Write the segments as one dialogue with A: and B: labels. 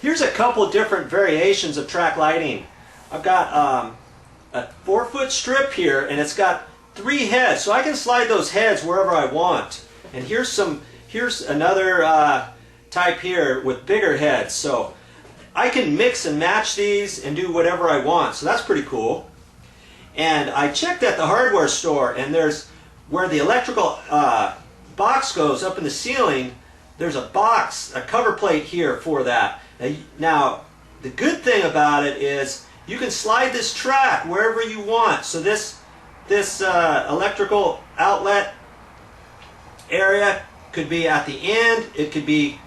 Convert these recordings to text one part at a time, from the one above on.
A: Here's a couple different variations of track lighting. I've got a 4-foot strip here, and it's got 3 heads, so I can slide those heads wherever I want. And here's another type here with bigger heads, so I can mix and match these and do whatever I want. So that's pretty cool. And I checked at the hardware store, and there's where the electrical box goes up in the ceiling. There's a box, a cover plate here for that. Now, the good thing about it is you can slide this track wherever you want. So this electrical outlet area could be at the end, it could be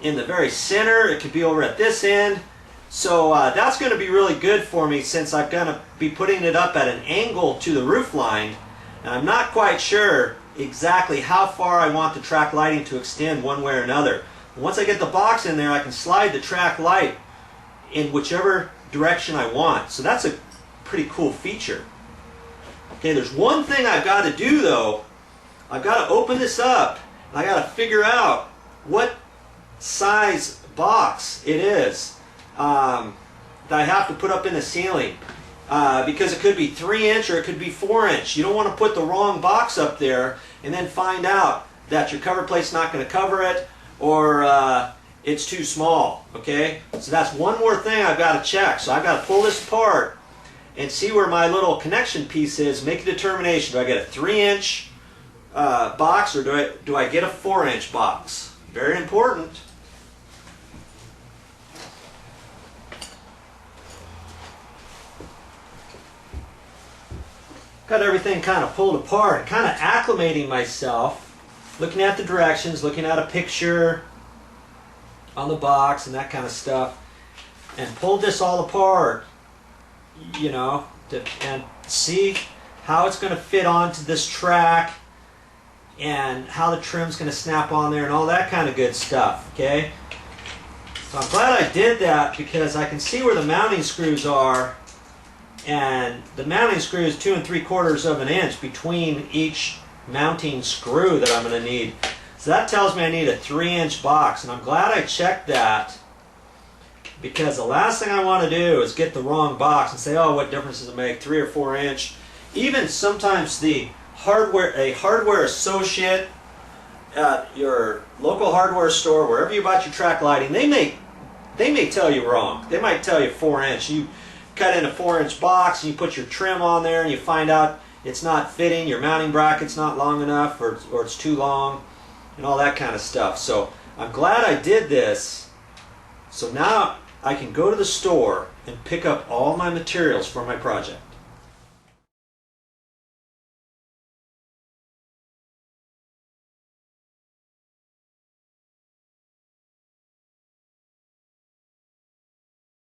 A: in the very center, it could be over at this end. So that's going to be really good for me, since I'm going to be putting it up at an angle to the roof line, and I'm not quite sure exactly how far I want the track lighting to extend one way or another. Once I get the box in there, I can slide the track light in whichever direction I want. So that's a pretty cool feature. Okay, there's one thing I've got to do though. I've got to open this up, and I got to figure out what size box it is that I have to put up in the ceiling, because it could be 3-inch or it could be 4-inch. You don't want to put the wrong box up there and then find out that your cover plate's not going to cover it, or it's too small. Okay, so that's one more thing I've got to check. So I've got to pull this apart and see where my little connection piece is, make a determination. Do I get a 3-inch box, or do I get a 4-inch box? Very important. Got everything kind of pulled apart, kind of acclimating myself, looking at the directions, looking at a picture on the box and that kind of stuff, and pulled this all apart, you know, and see how it's going to fit onto this track, and how the trim's going to snap on there, and all that kind of good stuff. Okay, so I'm glad I did that, because I can see where the mounting screws are, and the mounting screw is 2 3/4 of an inch between each mounting screw that I'm going to need. So that tells me I need a 3-inch box, and I'm glad I checked that, because the last thing I want to do is get the wrong box and say, oh, what difference does it make, 3 or 4-inch? Even sometimes a hardware associate at your local hardware store, wherever you bought your track lighting, they may tell you wrong. They might tell you 4-inch. You cut in a 4-inch box and you put your trim on there, and you find out it's not fitting, your mounting bracket's not long enough, or it's too long, and all that kind of stuff. So I'm glad I did this. So now I can go to the store and pick up all my materials for my project.